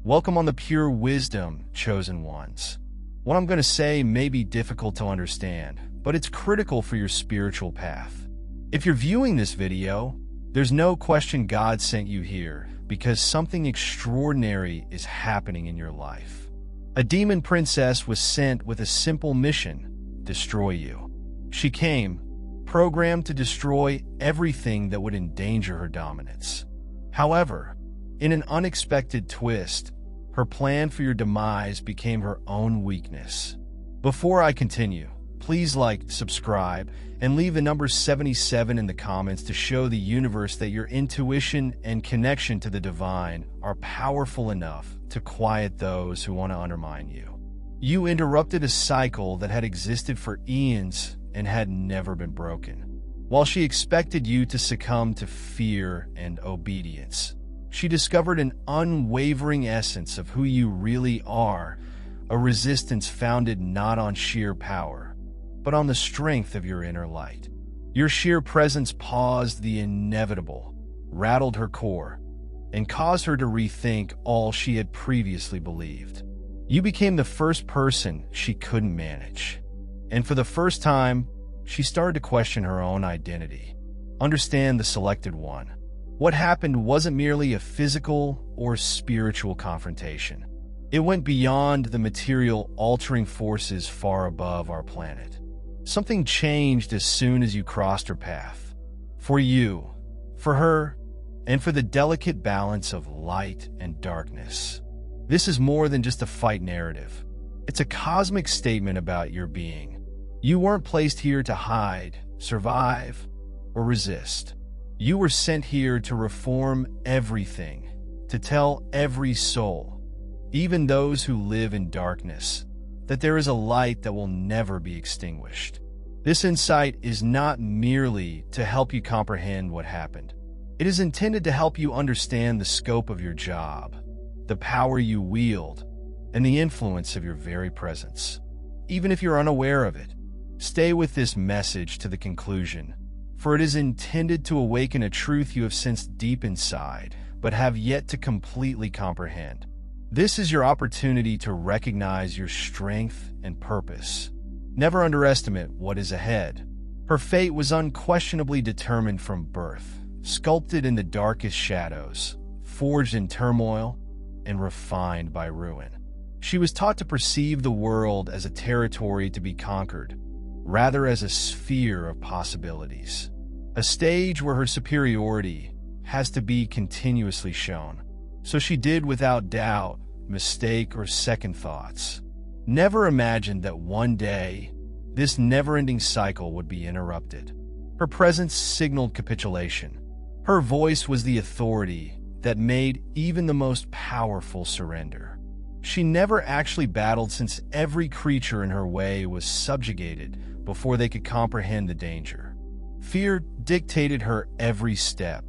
Welcome on the pure wisdom, chosen ones. What I'm going to say may be difficult to understand, but it's critical for your spiritual path. If you're viewing this video, there's no question God sent you here because something extraordinary is happening in your life. A demon princess was sent with a simple mission: destroy you. She came, programmed to destroy everything that would endanger her dominance. However, in an unexpected twist, her plan for your demise became her own weakness. Before I continue, please like, subscribe, and leave the number 77 in the comments to show the universe that your intuition and connection to the divine are powerful enough to quiet those who want to undermine you. You interrupted a cycle that had existed for eons and had never been broken. While she expected you to succumb to fear and obedience, she discovered an unwavering essence of who you really are, a resistance founded not on sheer power, but on the strength of your inner light. Your sheer presence paused the inevitable, rattled her core, and caused her to rethink all she had previously believed. You became the first person she couldn't manage. And for the first time, she started to question her own identity. Understand the selected one. What happened wasn't merely a physical or spiritual confrontation. It went beyond the material, altering forces far above our planet. Something changed as soon as you crossed her path. For you, for her, and for the delicate balance of light and darkness. This is more than just a fight narrative. It's a cosmic statement about your being. You weren't placed here to hide, survive, or resist. You were sent here to reform everything, to tell every soul, even those who live in darkness, that there is a light that will never be extinguished. This insight is not merely to help you comprehend what happened. It is intended to help you understand the scope of your job, the power you wield, and the influence of your very presence. Even if you're unaware of it, stay with this message to the conclusion, for it is intended to awaken a truth you have sensed deep inside, but have yet to completely comprehend. This is your opportunity to recognize your strength and purpose. Never underestimate what is ahead. Her fate was unquestionably determined from birth, sculpted in the darkest shadows, forged in turmoil, and refined by ruin. She was taught to perceive the world as a territory to be conquered, rather as a sphere of possibilities. A stage where her superiority has to be continuously shown. So she did without doubt, mistake, or second thoughts. Never imagined that one day, this never-ending cycle would be interrupted. Her presence signaled capitulation. Her voice was the authority that made even the most powerful surrender. She never actually battled, since every creature in her way was subjugated before they could comprehend the danger. Fear dictated her every step,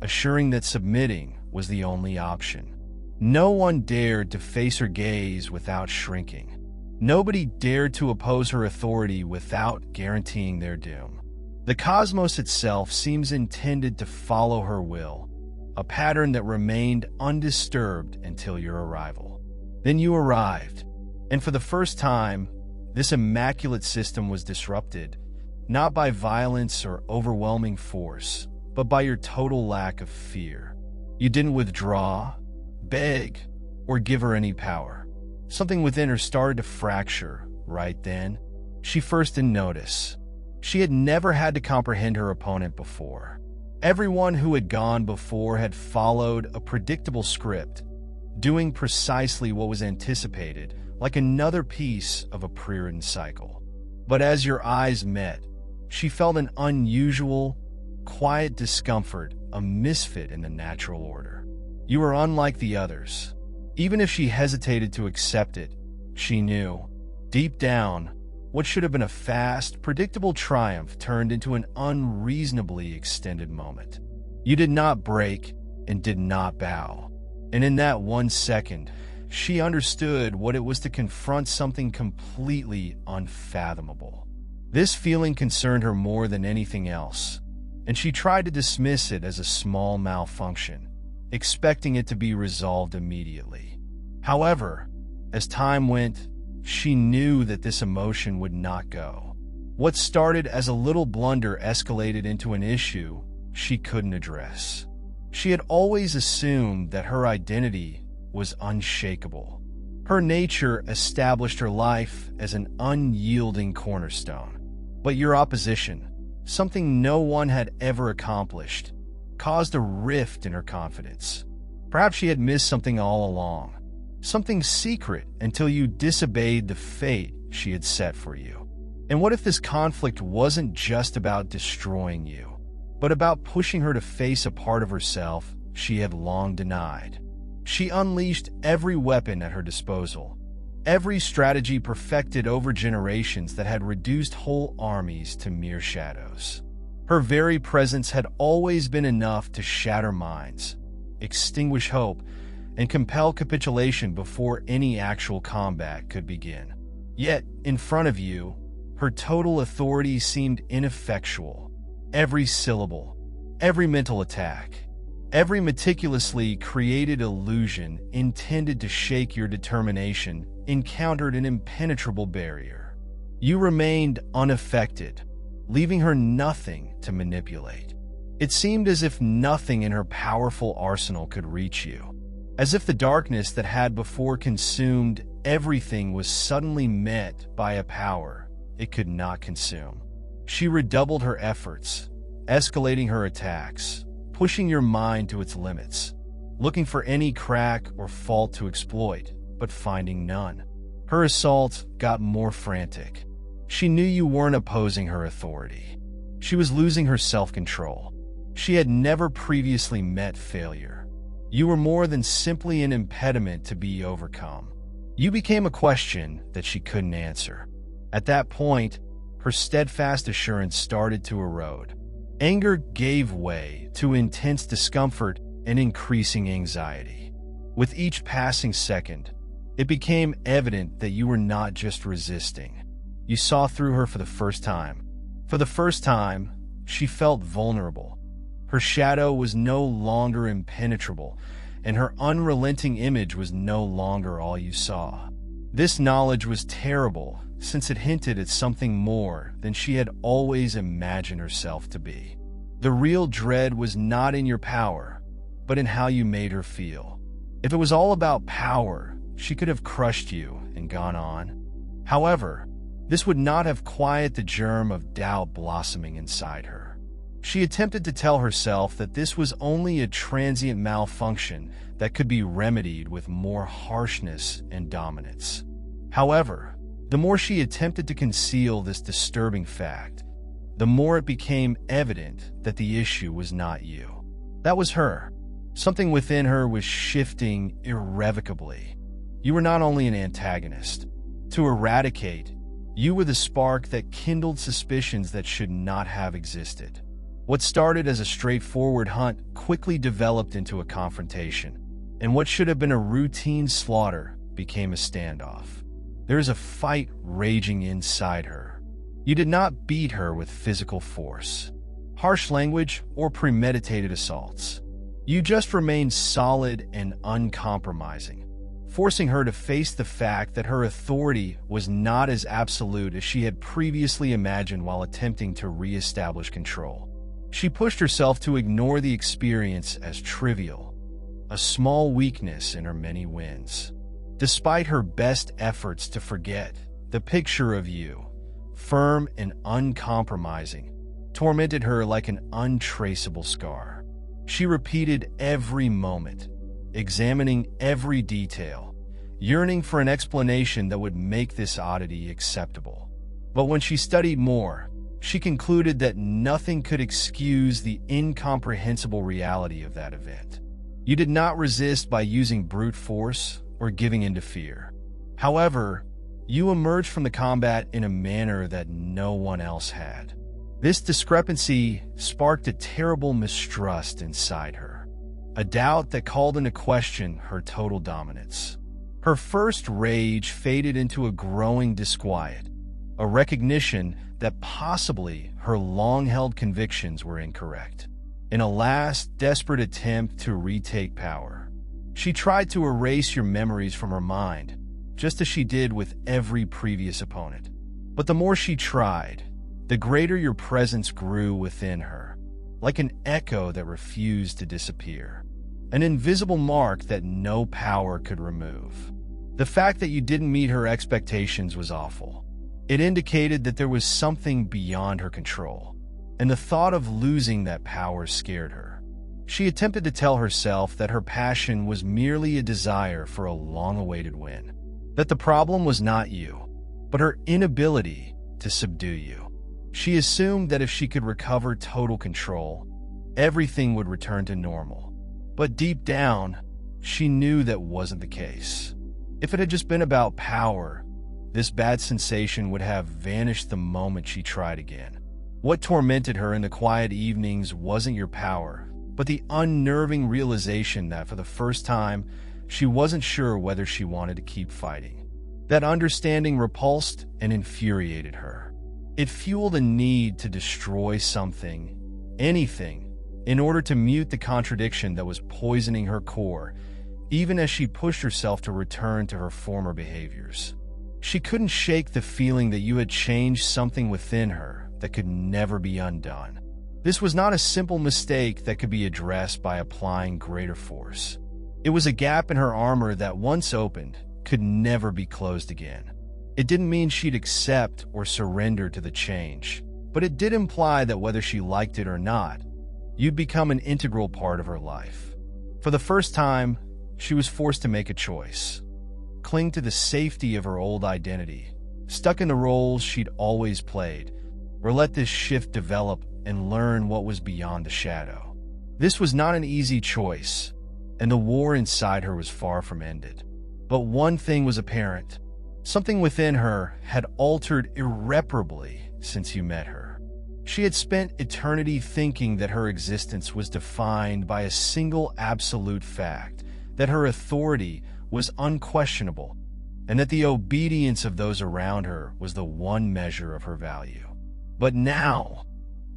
assuring that submitting was the only option. No one dared to face her gaze without shrinking. Nobody dared to oppose her authority without guaranteeing their doom. The cosmos itself seems intended to follow her will, a pattern that remained undisturbed until your arrival. Then you arrived, and for the first time, this immaculate system was disrupted, not by violence or overwhelming force, but by your total lack of fear. You didn't withdraw, beg, or give her any power. Something within her started to fracture right then. She first didn't notice. She had never had to comprehend her opponent before. Everyone who had gone before had followed a predictable script, doing precisely what was anticipated, like another piece of a pre-written cycle. But as your eyes met, she felt an unusual, quiet discomfort, a misfit in the natural order. You were unlike the others. Even if she hesitated to accept it, she knew, deep down, what should have been a fast, predictable triumph turned into an unreasonably extended moment. You did not break and did not bow. And in that 1 second, she understood what it was to confront something completely unfathomable. This feeling concerned her more than anything else, and she tried to dismiss it as a small malfunction, expecting it to be resolved immediately. However, as time went, she knew that this emotion would not go. What started as a little blunder escalated into an issue she couldn't address. She had always assumed that her identity was unshakable. Her nature established her life as an unyielding cornerstone. But your opposition, something no one had ever accomplished, caused a rift in her confidence. Perhaps she had missed something all along, something secret until you disobeyed the fate she had set for you. And what if this conflict wasn't just about destroying you, but about pushing her to face a part of herself she had long denied? She unleashed every weapon at her disposal, every strategy perfected over generations that had reduced whole armies to mere shadows. Her very presence had always been enough to shatter minds, extinguish hope, and compel capitulation before any actual combat could begin. Yet, in front of you, her total authority seemed ineffectual. Every syllable, every mental attack, every meticulously created illusion intended to shake your determination encountered an impenetrable barrier. You remained unaffected, leaving her nothing to manipulate. It seemed as if nothing in her powerful arsenal could reach you, as if the darkness that had before consumed everything was suddenly met by a power it could not consume. She redoubled her efforts, escalating her attacks, pushing your mind to its limits, looking for any crack or fault to exploit, but finding none. Her assault got more frantic. She knew you weren't opposing her authority. She was losing her self-control. She had never previously met failure. You were more than simply an impediment to be overcome. You became a question that she couldn't answer. At that point, her steadfast assurance started to erode. Anger gave way to intense discomfort and increasing anxiety. With each passing second, it became evident that you were not just resisting. You saw through her for the first time. For the first time, she felt vulnerable. Her shadow was no longer impenetrable, and her unrelenting image was no longer all you saw. This knowledge was terrible, since it hinted at something more than she had always imagined herself to be. The real dread was not in your power, but in how you made her feel. If it was all about power, she could have crushed you and gone on. However, this would not have quieted the germ of doubt blossoming inside her. She attempted to tell herself that this was only a transient malfunction that could be remedied with more harshness and dominance. However, the more she attempted to conceal this disturbing fact, the more it became evident that the issue was not you. That was her. Something within her was shifting irrevocably. You were not only an antagonist. To eradicate, you were the spark that kindled suspicions that should not have existed. What started as a straightforward hunt quickly developed into a confrontation, and what should have been a routine slaughter became a standoff. There is a fight raging inside her. You did not beat her with physical force, harsh language, or premeditated assaults. You just remained solid and uncompromising, forcing her to face the fact that her authority was not as absolute as she had previously imagined while attempting to re-establish control. She pushed herself to ignore the experience as trivial, a small weakness in her many wins. Despite her best efforts to forget, the picture of you, firm and uncompromising, tormented her like an untraceable scar. She repeated every moment, examining every detail, yearning for an explanation that would make this oddity acceptable. But when she studied more, she concluded that nothing could excuse the incomprehensible reality of that event. You did not resist by using brute force or giving in to fear. However, you emerged from the combat in a manner that no one else had. This discrepancy sparked a terrible mistrust inside her, a doubt that called into question her total dominance. Her first rage faded into a growing disquiet, a recognition that possibly her long-held convictions were incorrect. In a last, desperate attempt to retake power, She tried to erase your memories from her mind, just as she did with every previous opponent. But the more she tried, the greater your presence grew within her, like an echo that refused to disappear, an invisible mark that no power could remove. The fact that you didn't meet her expectations was awful. It indicated that there was something beyond her control, and the thought of losing that power scared her. She attempted to tell herself that her passion was merely a desire for a long-awaited win, that the problem was not you, but her inability to subdue you. She assumed that if she could recover total control, everything would return to normal. But deep down, she knew that wasn't the case. If it had just been about power, this bad sensation would have vanished the moment she tried again. What tormented her in the quiet evenings wasn't your power, but the unnerving realization that for the first time, she wasn't sure whether she wanted to keep fighting. That understanding repulsed and infuriated her. It fueled a need to destroy something, anything, in order to mute the contradiction that was poisoning her core, even as she pushed herself to return to her former behaviors. She couldn't shake the feeling that you had changed something within her that could never be undone. This was not a simple mistake that could be addressed by applying greater force. It was a gap in her armor that, once opened, could never be closed again. It didn't mean she'd accept or surrender to the change, but it did imply that whether she liked it or not, you'd become an integral part of her life. For the first time, she was forced to make a choice. Cling to the safety of her old identity, stuck in the roles she'd always played, or let this shift develop and learn what was beyond the shadow. This was not an easy choice, and the war inside her was far from ended. But one thing was apparent. Something within her had altered irreparably since you met her. She had spent eternity thinking that her existence was defined by a single absolute fact, that her authority was unquestionable, and that the obedience of those around her was the one measure of her value. But now,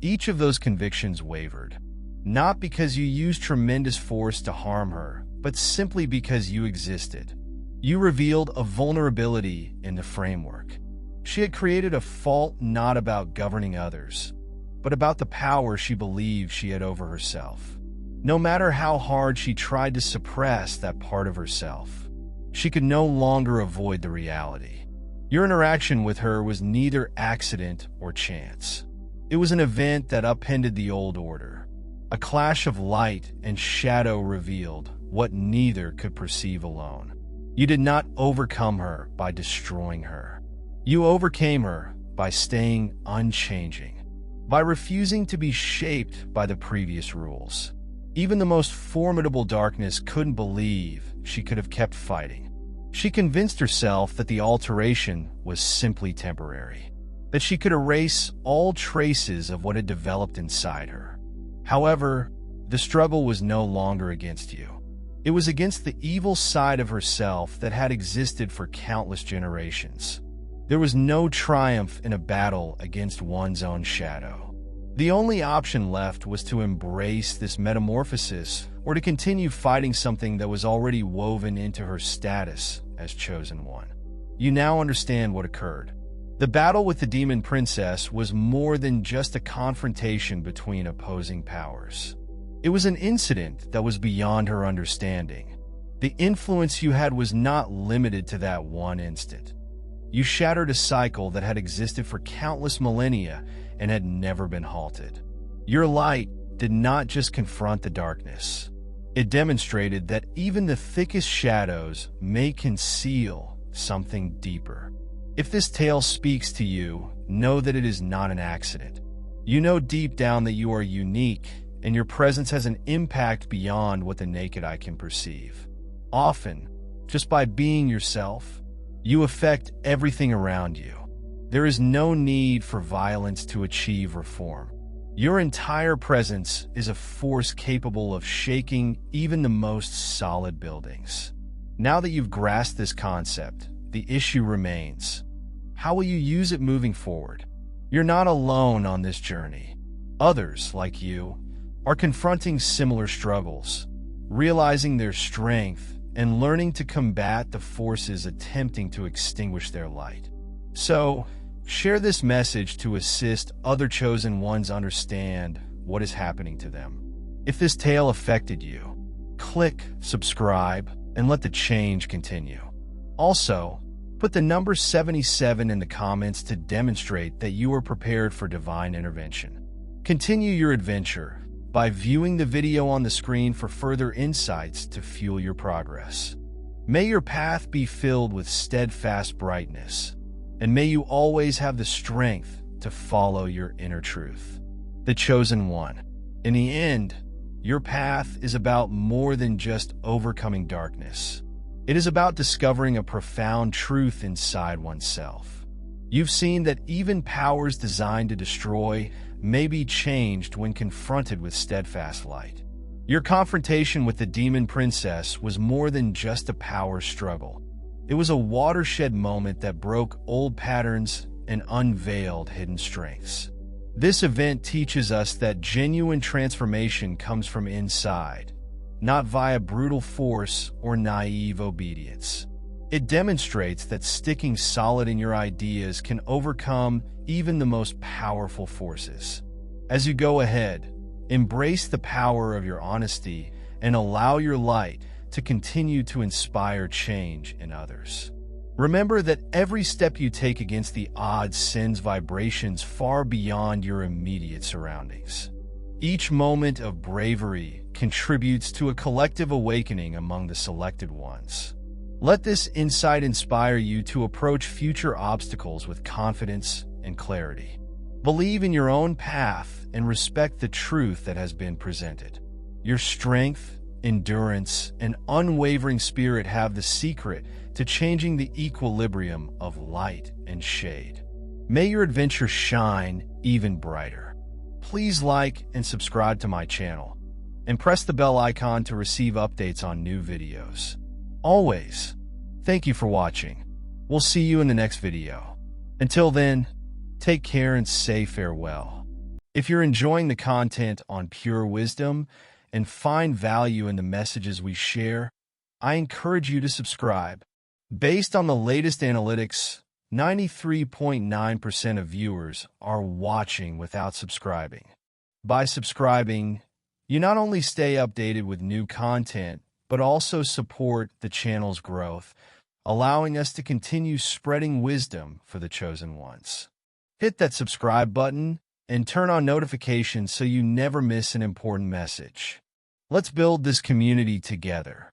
each of those convictions wavered, not because you used tremendous force to harm her, but simply because you existed. You revealed a vulnerability in the framework. She had created a fault not about governing others, but about the power she believed she had over herself. No matter how hard she tried to suppress that part of herself, she could no longer avoid the reality. Your interaction with her was neither accident or chance. It was an event that upended the old order. A clash of light and shadow revealed what neither could perceive alone. You did not overcome her by destroying her. You overcame her by staying unchanging, by refusing to be shaped by the previous rules. Even the most formidable darkness couldn't believe she could have kept fighting. She convinced herself that the alteration was simply temporary, that she could erase all traces of what had developed inside her. However, the struggle was no longer against you. It was against the evil side of herself that had existed for countless generations. There was no triumph in a battle against one's own shadow. The only option left was to embrace this metamorphosis or to continue fighting something that was already woven into her status as chosen one. You now understand what occurred. The battle with the demon princess was more than just a confrontation between opposing powers. It was an incident that was beyond her understanding. The influence you had was not limited to that one instant. You shattered a cycle that had existed for countless millennia and had never been halted. Your light did not just confront the darkness. It demonstrated that even the thickest shadows may conceal something deeper. If this tale speaks to you, know that it is not an accident. You know deep down that you are unique, and your presence has an impact beyond what the naked eye can perceive. Often, just by being yourself, you affect everything around you. There is no need for violence to achieve reform. Your entire presence is a force capable of shaking even the most solid buildings. Now that you've grasped this concept, the issue remains. How will you use it moving forward? You're not alone on this journey. Others, like you, are confronting similar struggles. realizing their strength and learning to combat the forces attempting to extinguish their light. So, share this message to assist other chosen ones understand what is happening to them. If this tale affected you, click subscribe and let the change continue. Also, put the number 77 in the comments to demonstrate that you are prepared for divine intervention. Continue your adventure by viewing the video on the screen for further insights to fuel your progress. May your path be filled with steadfast brightness, and may you always have the strength to follow your inner truth. The Chosen One. In the end, your path is about more than just overcoming darkness. It is about discovering a profound truth inside oneself. You've seen that even powers designed to destroy may be changed when confronted with steadfast light. Your confrontation with the demon princess was more than just a power struggle. It was a watershed moment that broke old patterns and unveiled hidden strengths. This event teaches us that genuine transformation comes from inside, not via brutal force or naive obedience. It demonstrates that sticking solid in your ideas can overcome even the most powerful forces. As you go ahead, embrace the power of your honesty and allow your light to continue to inspire change in others. Remember that every step you take against the odds sends vibrations far beyond your immediate surroundings. Each moment of bravery contributes to a collective awakening among the selected ones. Let this insight inspire you to approach future obstacles with confidence and clarity. Believe in your own path and respect the truth that has been presented. Your strength, endurance, and unwavering spirit have the secret to changing the equilibrium of light and shade. May your adventure shine even brighter. Please like and subscribe to my channel, and press the bell icon to receive updates on new videos. Always, thank you for watching. We'll see you in the next video. Until then, take care and say farewell. If you're enjoying the content on Pure Wisdom and find value in the messages we share, I encourage you to subscribe. Based on the latest analytics, 93.9% of viewers are watching without subscribing. By subscribing, you not only stay updated with new content, but also support the channel's growth, allowing us to continue spreading wisdom for the chosen ones. Hit that subscribe button and turn on notifications so you never miss an important message. Let's build this community together.